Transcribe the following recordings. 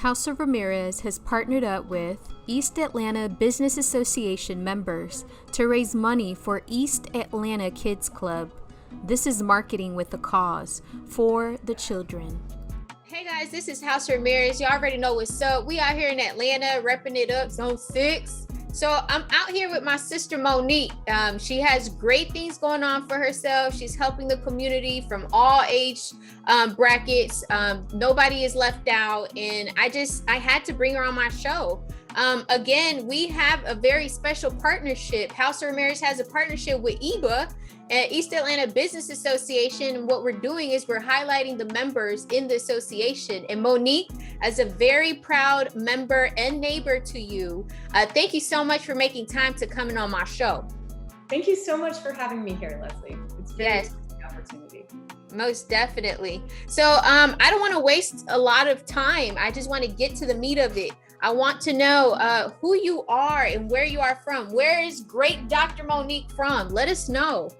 House of Ramirez has partnered up with East Atlanta Business Association members to raise money for East Atlanta Kids Club. This is marketing with a cause for the children. Hey guys, this is House of Ramirez. You already know what's up. We out here in Atlanta, repping it up, Zone 6. So I'm out here with my sister Monique. She has great things going on for herself. She's helping the community from all age brackets. Nobody is left out. And I had to bring her on my show. Again, we have a very special partnership. House of Ramirez has a partnership with EBA, East Atlanta Business Association. And what we're doing is we're highlighting the members in the association. And Monique, as a very proud member and neighbor to you, thank you so much for making time to come in on my show. Thank you so much for having me here, Leslie. It's very exciting opportunity. Most definitely. So I don't want to waste a lot of time. I just want to get to the meat of it. I want to know who you are and where you are from. Where is great Dr. Monique from? Let us know.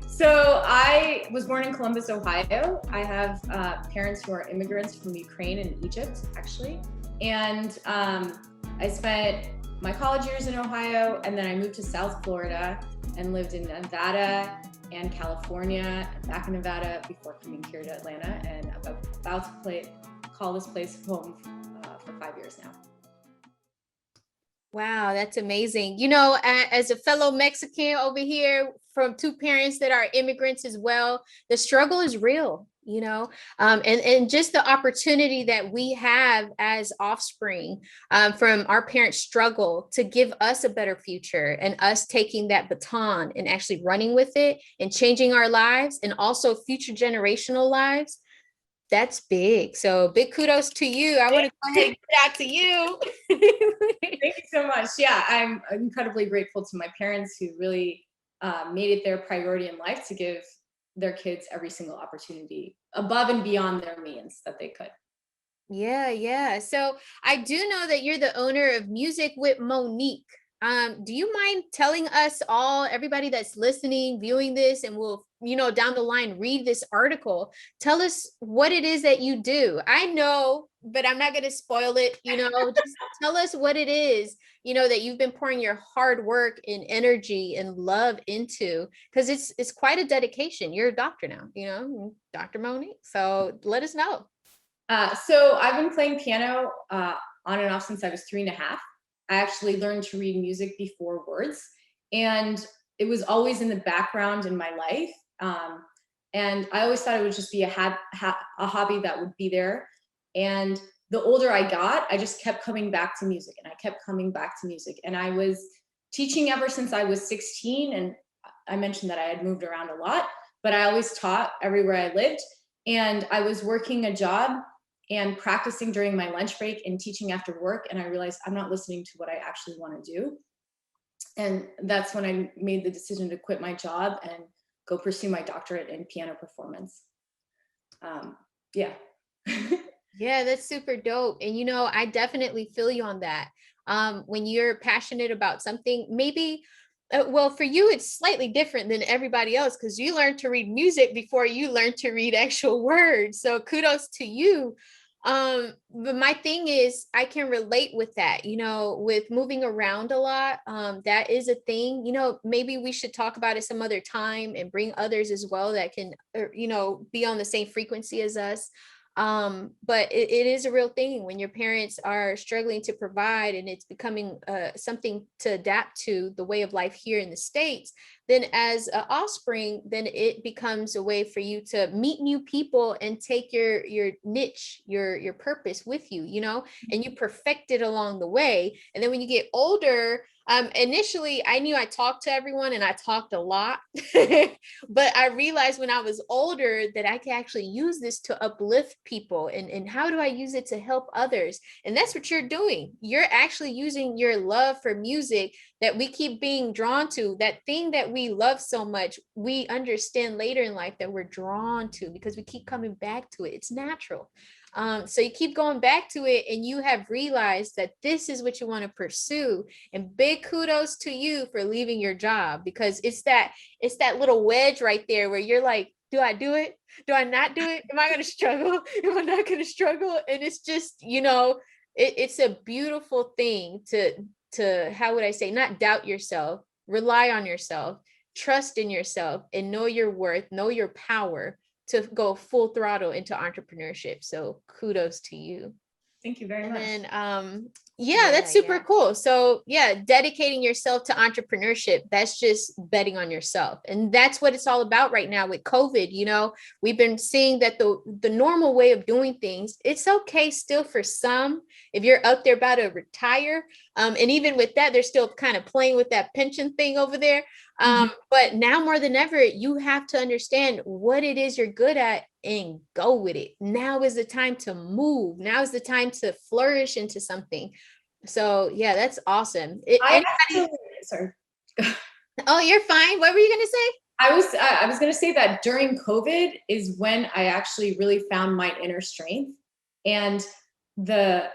So I was born in Columbus, Ohio. I have parents who are immigrants from Ukraine and Egypt, actually. And I spent my college years in Ohio, and then I moved to South Florida and lived in Nevada and California, and back in Nevada before coming here to Atlanta. And I'm about to call this place home for 5 years now. Wow, that's amazing. You know, as a fellow Mexican over here from two parents that are immigrants as well, the struggle is real, you know, and just the opportunity that we have as offspring from our parents' struggle to give us a better future, and us taking that baton and actually running with it and changing our lives and also future generational lives. That's big. So big kudos to you. I want to go ahead and get out to you. Thank you so much. Yeah, I'm incredibly grateful to my parents who really made it their priority in life to give their kids every single opportunity above and beyond their means that they could. Yeah. So I do know that you're the owner of Music with Monique. Do you mind telling us everybody that's listening, viewing this, and will, down the line, read this article, tell us what it is that you do? I know, but I'm not going to spoil it, just tell us what it is, that you've been pouring your hard work and energy and love into, because it's quite a dedication. You're a doctor now, Dr. Monique. So let us know. So I've been playing piano on and off since I was 3.5. I actually learned to read music before words, and it was always in the background in my life. And I always thought it would just be a hobby that would be there. And the older I got, I just kept coming back to music, and I kept coming back to music. And I was teaching ever since I was 16. And I mentioned that I had moved around a lot, but I always taught everywhere I lived. And I was working a job and practicing during my lunch break and teaching after work. And I realized I'm not listening to what I actually want to do. And that's when I made the decision to quit my job and go pursue my doctorate in piano performance. Yeah, that's super dope. And, I definitely feel you on that. When you're passionate about something, maybe, well, for you, it's slightly different than everybody else, because you learned to read music before you learned to read actual words. So kudos to you. But my thing is, I can relate with that, with moving around a lot. That is a thing, maybe we should talk about it some other time and bring others as well that can, be on the same frequency as us. But it is a real thing when your parents are struggling to provide, and it's becoming something to adapt to the way of life here in the States. Then as an offspring, then it becomes a way for you to meet new people and take your niche, your purpose with you, and you perfect it along the way. And then when you get older, initially I knew I talked to everyone and I talked a lot, but I realized when I was older that I can actually use this to uplift people. And how do I use it to help others? And that's what you're doing. You're actually using your love for music that we keep being drawn to, that thing that we love so much. We understand later in life that we're drawn to because we keep coming back to it. It's natural. So you keep going back to it, and you have realized that this is what you want to pursue. And big kudos to you for leaving your job, because it's that little wedge right there where you're like, do I do it? Do I not do it? Am I going to struggle? Am I not going to struggle? And it's just, it's a beautiful thing to, how would I say, not doubt yourself, rely on yourself, trust in yourself, and know your worth, know your power to go full throttle into entrepreneurship. So kudos to you. Thank you very much. And that's super cool. So dedicating yourself to entrepreneurship, that's just betting on yourself. And that's what it's all about right now with COVID. We've been seeing that the normal way of doing things, it's okay still for some, if you're out there about to retire. And even with that, they're still kind of playing with that pension thing over there. But now more than ever, you have to understand what it is you're good at and go with it. Now is the time to move. Now is the time to flourish into something. So that's awesome. Sorry. Oh, you're fine. What were you going to say? I was going to say that during COVID is when I actually really found my inner strength and the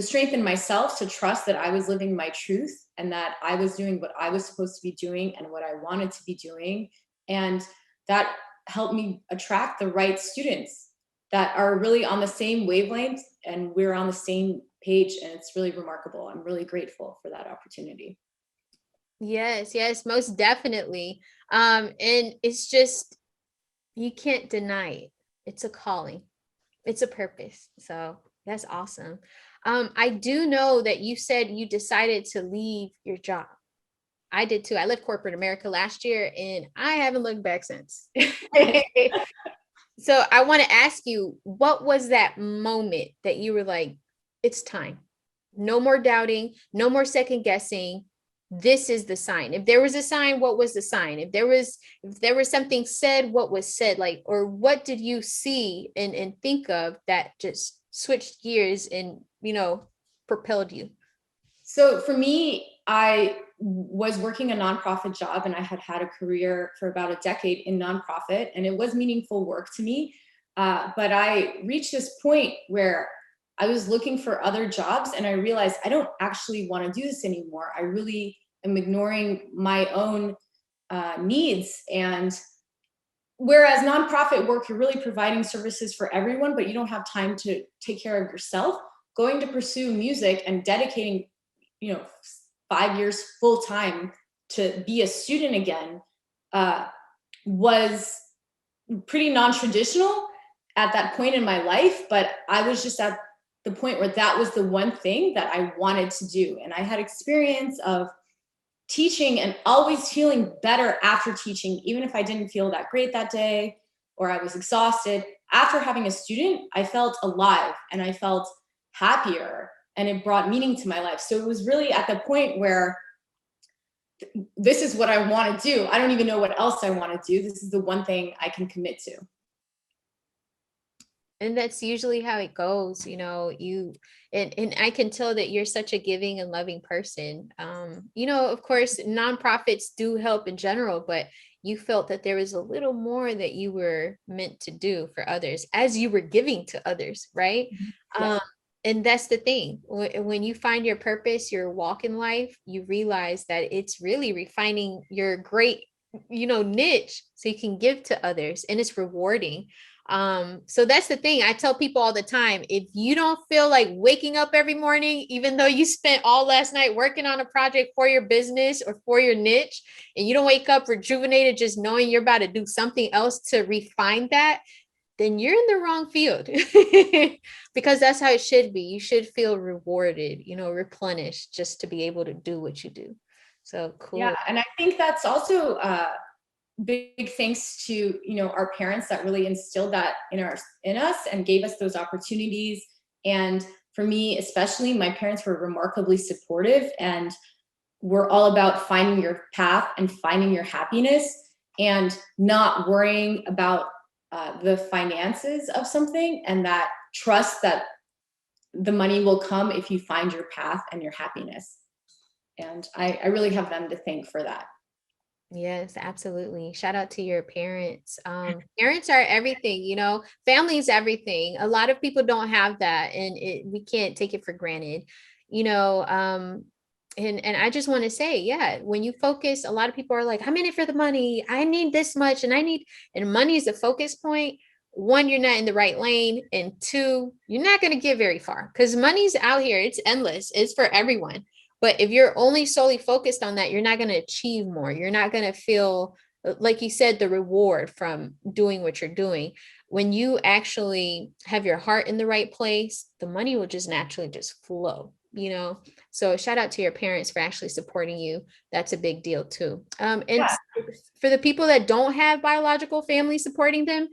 strength in myself to trust that I was living my truth and that I was doing what I was supposed to be doing and what I wanted to be doing. And that helped me attract the right students that are really on the same wavelength and we're on the same page. And it's really remarkable. I'm really grateful for that opportunity. Yes, most definitely. And it's just, you can't deny it. It's a calling. It's a purpose. So that's awesome. I do know that you said you decided to leave your job. I did too. I left corporate America last year and I haven't looked back since. So I want to ask you, what was that moment that you were like, it's time? No more doubting, no more second guessing. This is the sign. If there was a sign, what was the sign? If there was something said, what was said? Like, or what did you see and think of that just switched gears and, propelled you? So for me, I was working a nonprofit job and I had a career for about a decade in nonprofit and it was meaningful work to me. But I reached this point where I was looking for other jobs and I realized I don't actually want to do this anymore. I really am ignoring my own needs. And whereas nonprofit work, you're really providing services for everyone, but you don't have time to take care of yourself. Going to pursue music and dedicating, 5 years full time to be a student again was pretty non-traditional at that point in my life. But I was just at the point where that was the one thing that I wanted to do. And I had experience of teaching and always feeling better after teaching, even if I didn't feel that great that day or I was exhausted. After having a student, I felt alive and I felt happier and it brought meaning to my life. So it was really at the point where this is what I want to do. I don't even know what else I want to do. This is the one thing I can commit to. And that's usually how it goes, and I can tell that you're such a giving and loving person. Of course, nonprofits do help in general, but you felt that there was a little more that you were meant to do for others as you were giving to others, right? Yes. And that's the thing. When you find your purpose, your walk in life, you realize that it's really refining your great, niche so you can give to others, and it's rewarding. So that's the thing. I tell people all the time, if you don't feel like waking up every morning, even though you spent all last night working on a project for your business or for your niche, and you don't wake up rejuvenated, just knowing you're about to do something else to refine that, then you're in the wrong field. Because that's how it should be. You should feel rewarded, replenished just to be able to do what you do. So cool. Yeah. And I think that's also, big thanks to our parents that really instilled that in us and gave us those opportunities. And for me especially, my parents were remarkably supportive and were all about finding your path and finding your happiness and not worrying about the finances of something, and that trust that the money will come if you find your path and your happiness. And I really have them to thank for that. Yes, absolutely. Shout out to your parents. Parents are everything, family is everything. A lot of people don't have that, and we can't take it for granted. And I just want to say, yeah, when you focus, a lot of people are like, I'm in it for the money. I need this much and money is a focus point. One, you're not in the right lane. And two, you're not going to get very far because money's out here. It's endless. It's for everyone. But if you're only solely focused on that, you're not going to achieve more. You're not going to feel, like you said, the reward from doing what you're doing. When you actually have your heart in the right place, the money will just naturally just flow, you know? So shout out to your parents for actually supporting you. That's a big deal too. And Yeah. for the people that don't have biological family supporting them,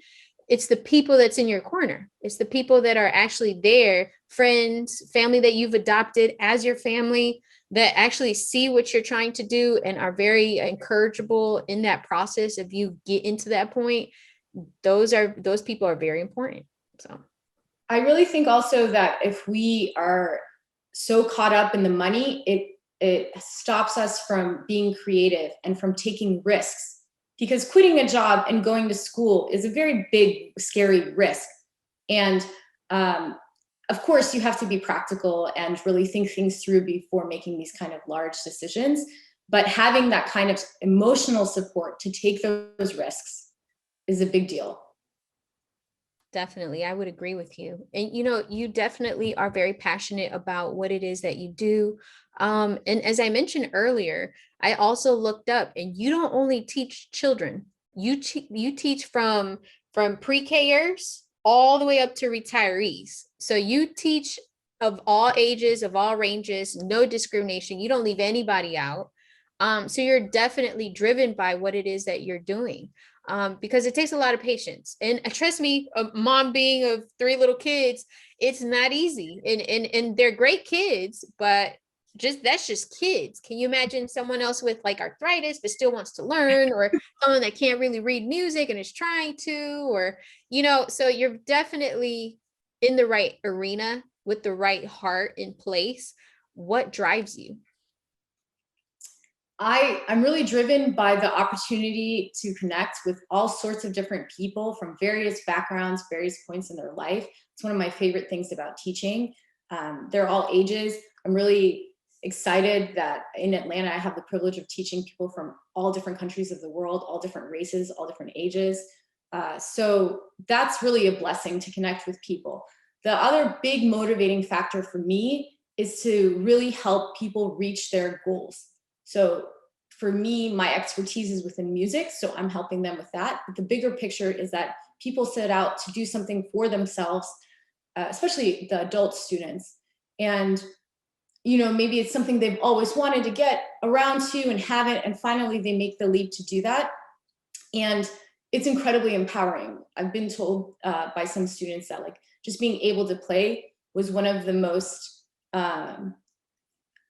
it's the people that's in your corner. It's the people that are actually there, friends, family that you've adopted as your family, that actually see what you're trying to do and are very encourageable in that process. If you get into that point, those people are very important. So I really think also that if we are so caught up in the money, it stops us from being creative and from taking risks, because quitting a job and going to school is a very big, scary risk. And of course, you have to be practical and really think things through before making these kind of large decisions. But having that kind of emotional support to take those risks is a big deal. definitely, I would agree with you. And you know, you definitely are very passionate about what it is that you do. And as I mentioned earlier, I also looked up, and you don't only teach children. You teach from pre-Kers all the way up to retirees. So you teach of all ages, of all ranges, no discrimination. You don't leave anybody out. So you're definitely driven by what it is that you're doing. Because it takes a lot of patience. And trust me, a mom being of 3 little kids, it's not easy. And they're great kids, but that's just kids. Can you imagine someone else with like arthritis but still wants to learn, or someone that can't really read music and is trying to, or so you're definitely in the right arena with the right heart in place. What drives you? I'm really driven by the opportunity to connect with all sorts of different people from various backgrounds, various points in their life. It's one of my favorite things about teaching. They're all ages. I'm really excited that in Atlanta, I have the privilege of teaching people from all different countries of the world, all different races, all different ages. So that's really a blessing to connect with people. The other big motivating factor for me is to really help people reach their goals. So for me, my expertise is within music, so I'm helping them with that. But the bigger picture is that people set out to do something for themselves, especially the adult students. And, maybe it's something they've always wanted to get around to and haven't, and finally they make the leap to do that. And it's incredibly empowering. I've been told by some students that just being able to play was one of the most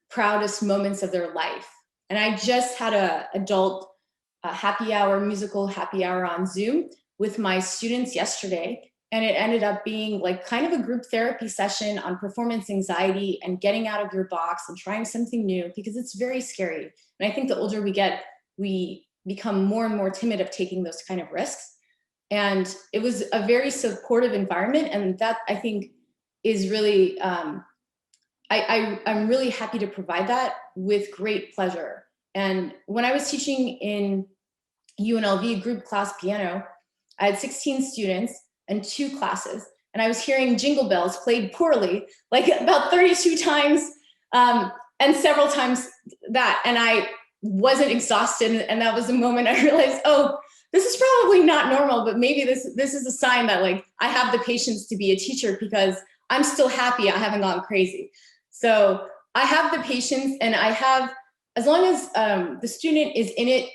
proudest moments of their life. And I just had a adult musical happy hour on Zoom with my students yesterday. And it ended up being kind of a group therapy session on performance anxiety and getting out of your box and trying something new, because it's very scary. And I think the older we get, we become more and more timid of taking those kind of risks. And it was a very supportive environment. And that, I think, is really, I'm really happy to provide that with great pleasure. And when I was teaching in UNLV group class piano, I had 16 students and 2 classes, and I was hearing Jingle Bells played poorly, about 32 times, and several times that, and I wasn't exhausted. And that was the moment I realized, oh, this is probably not normal, but maybe this is a sign that I have the patience to be a teacher, because I'm still happy I haven't gone crazy. So I have the patience, and I have, as long as the student is in it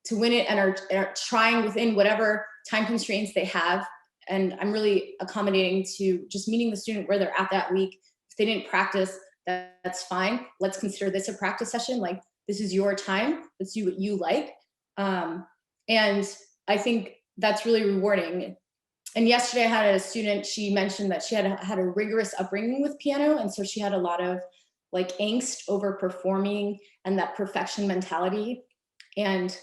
to win it and are trying within whatever time constraints they have, and I'm really accommodating to just meeting the student where they're at that week. If they didn't practice, that's fine. Let's consider this a practice session. This is your time. Let's do what you like. And I think that's really rewarding. And yesterday I had a student, she mentioned that she had a rigorous upbringing with piano. And so she had a lot of angst over performing and that perfection mentality. And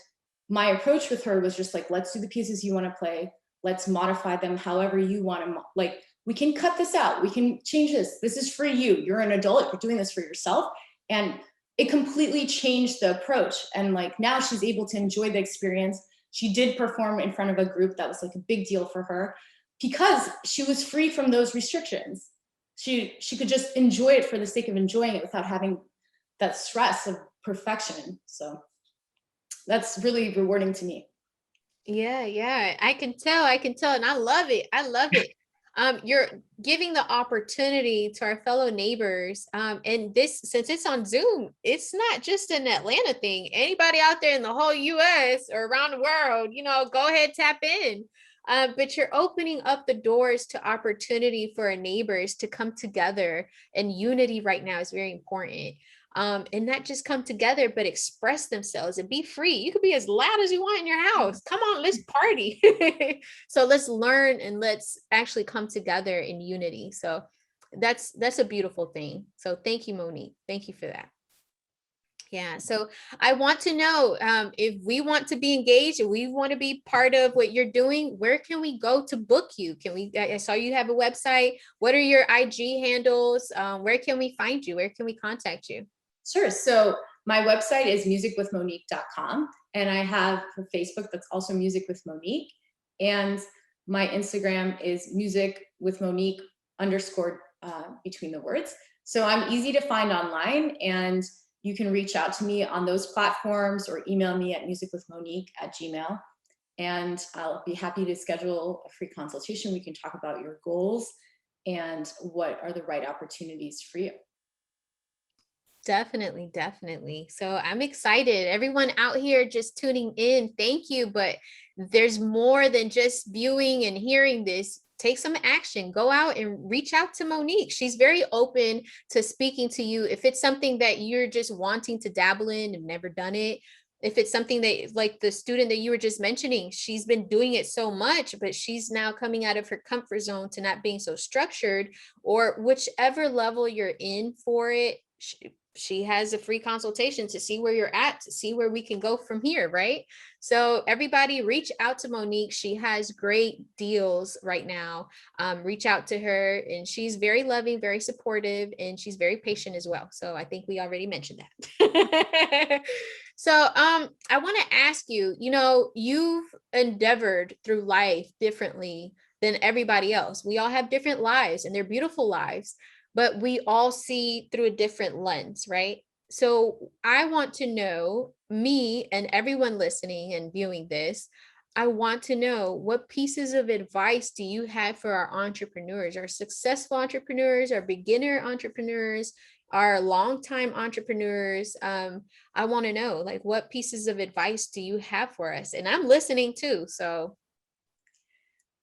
my approach with her was just let's do the pieces you want to play. Let's modify them however you want to. We can cut this out. We can change this. This is for you. You're an adult. You're doing this for yourself. And it completely changed the approach. And like now she's able to enjoy the experience. She did perform in front of a group that was like a big deal for her because she was free from those restrictions. She could just enjoy it for the sake of enjoying it without having that stress of perfection. So that's really rewarding to me. Yeah, I can tell, and I love it. I love it. You're giving the opportunity to our fellow neighbors. And this, since it's on Zoom, it's not just an Atlanta thing. Anybody out there in the whole US or around the world, go ahead, tap in. But you're opening up the doors to opportunity for our neighbors to come together, and unity right now is very important. And not just come together, but express themselves and be free. You could be as loud as you want in your house. Come on, let's party. So let's learn and let's actually come together in unity. So that's a beautiful thing. So thank you, Monique. Thank you for that. Yeah. So I want to know, if we want to be engaged and we want to be part of what you're doing, where can we go to book you? I saw you have a website. What are your IG handles? Where can we find you? Where can we contact you? Sure. So my website is musicwithmonique.com, and I have a Facebook that's also Music with Monique, and my Instagram is musicwithmonique _ between the words. So I'm easy to find online, and you can reach out to me on those platforms or email me at musicwithmonique@gmail.com. And I'll be happy to schedule a free consultation. We can talk about your goals and what are the right opportunities for you. Definitely. So I'm excited. Everyone out here just tuning in, thank you. But there's more than just viewing and hearing this. Take some action. Go out and reach out to Monique. She's very open to speaking to you. If it's something that you're just wanting to dabble in and never done it, if it's something that, like the student that you were just mentioning, she's been doing it so much, but she's now coming out of her comfort zone to not being so structured, or whichever level you're in for it, she has a free consultation to see where you're at, to see where we can go from here, right? So everybody reach out to Monique. She has great deals right now. Reach out to her, and she's very loving, very supportive, and she's very patient as well. So I think we already mentioned that. So I want to ask you, you've endeavored through life differently than everybody else. We all have different lives, and they're beautiful lives, but we all see through a different lens, right? So I want to know, me and everyone listening and viewing this, I want to know, what pieces of advice do you have for our entrepreneurs, our successful entrepreneurs, our beginner entrepreneurs, our longtime entrepreneurs? I want to know, like, what pieces of advice do you have for us? And I'm listening too, so.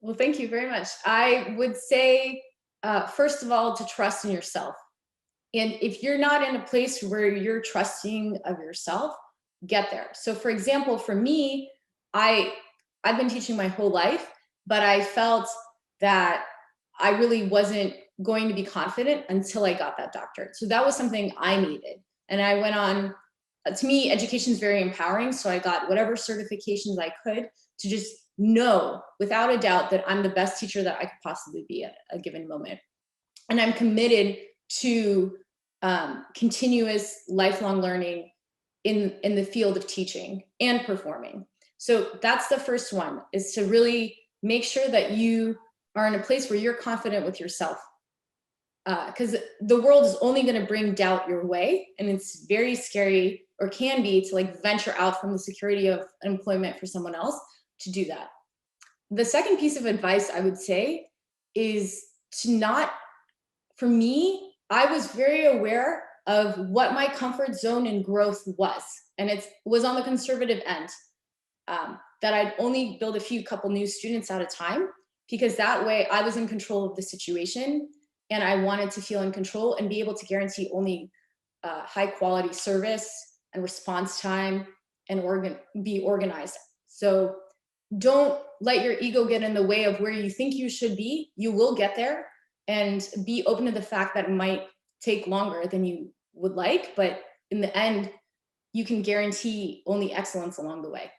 Well, thank you very much. I would say, first of all, to trust in yourself. And if you're not in a place where you're trusting of yourself, get there. So for example, for me, I've been teaching my whole life, but I felt that I really wasn't going to be confident until I got that doctorate. So that was something I needed. And I went on, to me, education is very empowering. So I got whatever certifications I could to just know without a doubt that I'm the best teacher that I could possibly be at a given moment. And I'm committed to continuous lifelong learning in the field of teaching and performing. So that's the first one, is to really make sure that you are in a place where you're confident with yourself. Because the world is only going to bring doubt your way, and it's very scary, or can be, to like venture out from the security of employment for someone else to do that. The second piece of advice I would say is to not, for me, I was very aware of what my comfort zone and growth was, and it was on the conservative end, that I'd only build a couple new students at a time, because that way I was in control of the situation, and I wanted to feel in control and be able to guarantee only high quality service and response time, and be organized. So don't let your ego get in the way of where you think you should be. You will get there, and be open to the fact that it might take longer than you would like, but in the end, you can guarantee only excellence along the way.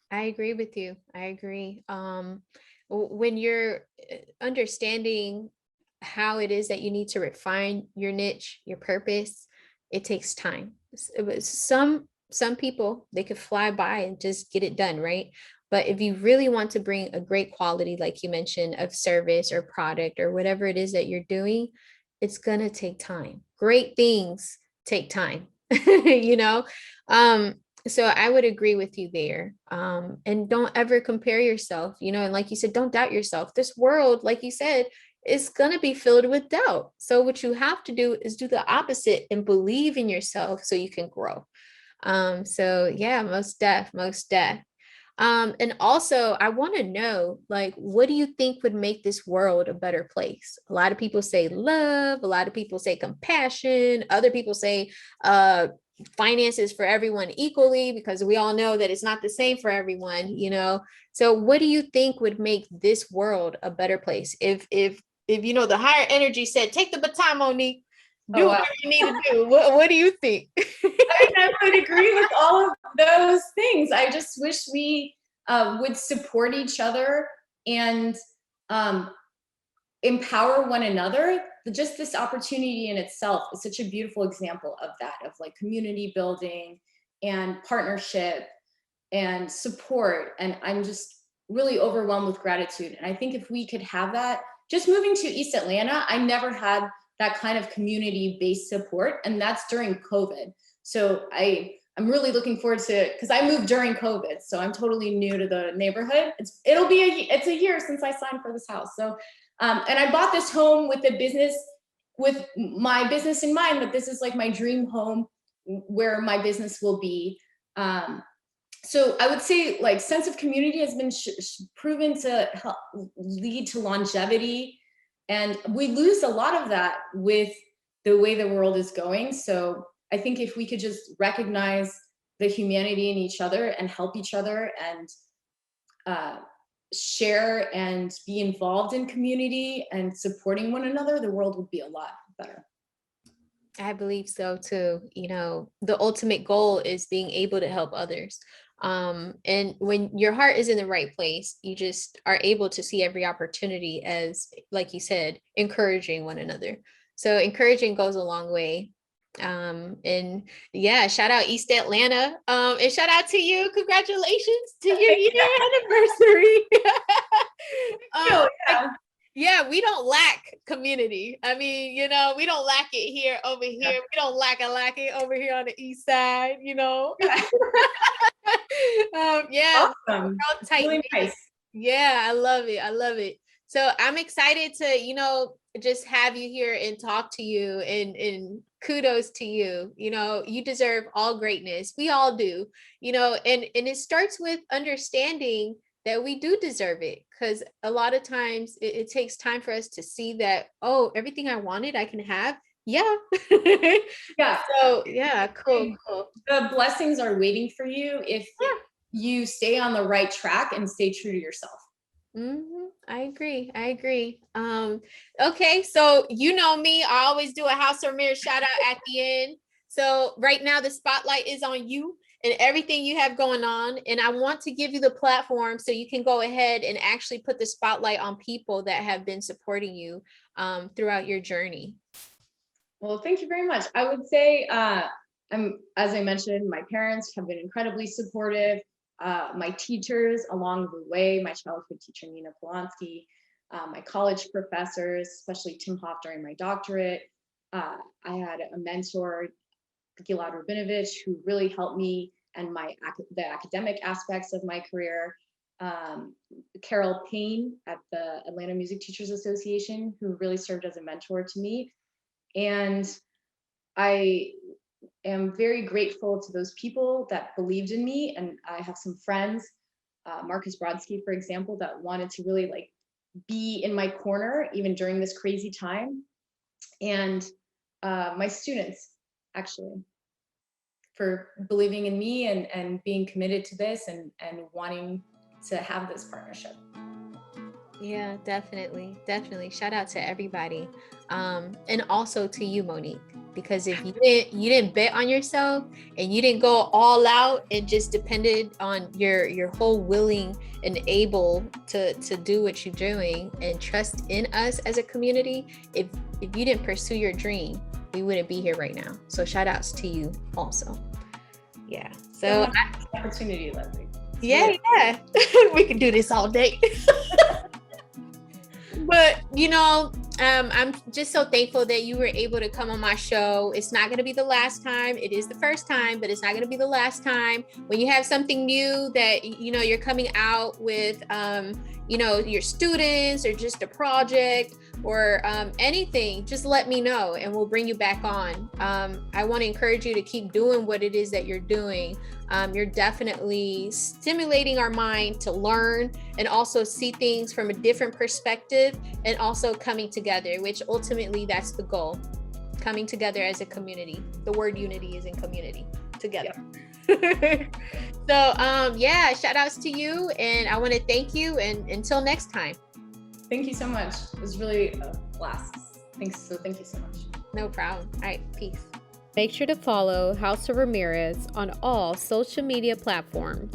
I agree with you. I agree. When you're understanding how it is that you need to refine your niche, your purpose, It takes time. It was some people, they could fly by and just get it done, right? But if you really want to bring a great quality, like you mentioned, of service or product or whatever it is that you're doing, it's gonna take time. Great things take time, you know? Um, so I would agree with you there. And don't ever compare yourself, you know, and like you said, don't doubt yourself. This world, like you said, is going to be filled with doubt. So what you have to do is do the opposite and believe in yourself so you can grow. So yeah, most def. And also I want to know, like, what do you think would make this world a better place? A lot of people say love, a lot of people say compassion, other people say finances for everyone equally, because we all know that it's not the same for everyone, you know. So what do you think would make this world a better place? If you know, the higher energy said, take the baton, Monique, do whatever you need to do. What do you think? I would agree with all of those things. I just wish we would support each other and empower one another. Just this opportunity in itself is such a beautiful example of that, of like community building and partnership and support. And I'm just really overwhelmed with gratitude. And I think if we could have that, just moving to East Atlanta, I never had that kind of community-based support, and that's during COVID. So I'm really looking forward to, because I moved during COVID, so I'm totally new to the neighborhood. It's a year since I signed for this house. So, and I bought this home with my business in mind, that this is like my dream home where my business will be. So I would say, like, sense of community has been proven to help lead to longevity. And we lose a lot of that with the way the world is going. So I think if we could just recognize the humanity in each other and help each other and share and be involved in community and supporting one another, the world would be a lot better. I believe so too. You know, the ultimate goal is being able to help others. And when your heart is in the right place, you just are able to see every opportunity as, like you said, encouraging one another. So encouraging goes a long way. And yeah, shout out East Atlanta. And shout out to you. Congratulations to your year anniversary. Yeah, we don't lack community. I mean, you know, we don't lack it here, over here. We don't lack it over here on the east side, you know. Yeah, awesome. Really nice. Yeah, I love it. So I'm excited to, you know, just have you here and talk to you, and kudos to you. You know, you deserve all greatness. We all do, you know, and it starts with understanding that we do deserve it, because a lot of times it takes time for us to see that, oh, everything I wanted I can have. Yeah. Yeah. So yeah, cool. The blessings are waiting for you if you stay on the right track and stay true to yourself. I agree. Okay, so you know me, I always do a House of Ramirez shout out at the end. So right now the spotlight is on you and everything you have going on, and I want to give you the platform so you can go ahead and actually put the spotlight on people that have been supporting you throughout your journey. Well, thank you very much. I would say, as I mentioned, my parents have been incredibly supportive. My teachers along the way, my childhood teacher, Nina Polanski, my college professors, especially Tim Hoff during my doctorate. I had a mentor, Gilad Rabinovich, who really helped me and the academic aspects of my career. Carol Payne at the Atlanta Music Teachers Association, who really served as a mentor to me. And I am very grateful to those people that believed in me. And I have some friends, Marcus Brodsky, for example, that wanted to really like be in my corner, even during this crazy time. And my students, actually, for believing in me and being committed to this and wanting to have this partnership. Yeah, definitely. Shout out to everybody. And also to you, Monique, because if you didn't bet on yourself and you didn't go all out and just depended on your whole willing and able to do what you're doing and trust in us as a community, if you didn't pursue your dream, we wouldn't be here right now. So shout outs to you also. Yeah. So opportunity, Leslie. Yeah. We could do this all day. But I'm just so thankful that you were able to come on my show. It's not going to be the last time. It is the first time, but it's not going to be the last time. When you have something new that you're coming out with, your students or just a project or anything, just let me know and we'll bring you back on. I want to encourage you to keep doing what it is that you're doing. You're definitely stimulating our mind to learn and also see things from a different perspective, and also coming together, which ultimately that's the goal, coming together as a community. The word unity is in community, together. Yeah. So shout outs to you, and I want to thank you, and until next time. Thank you so much. It was really a blast. Thank you so much. No problem. All right, peace. Make sure to follow House of Ramirez on all social media platforms.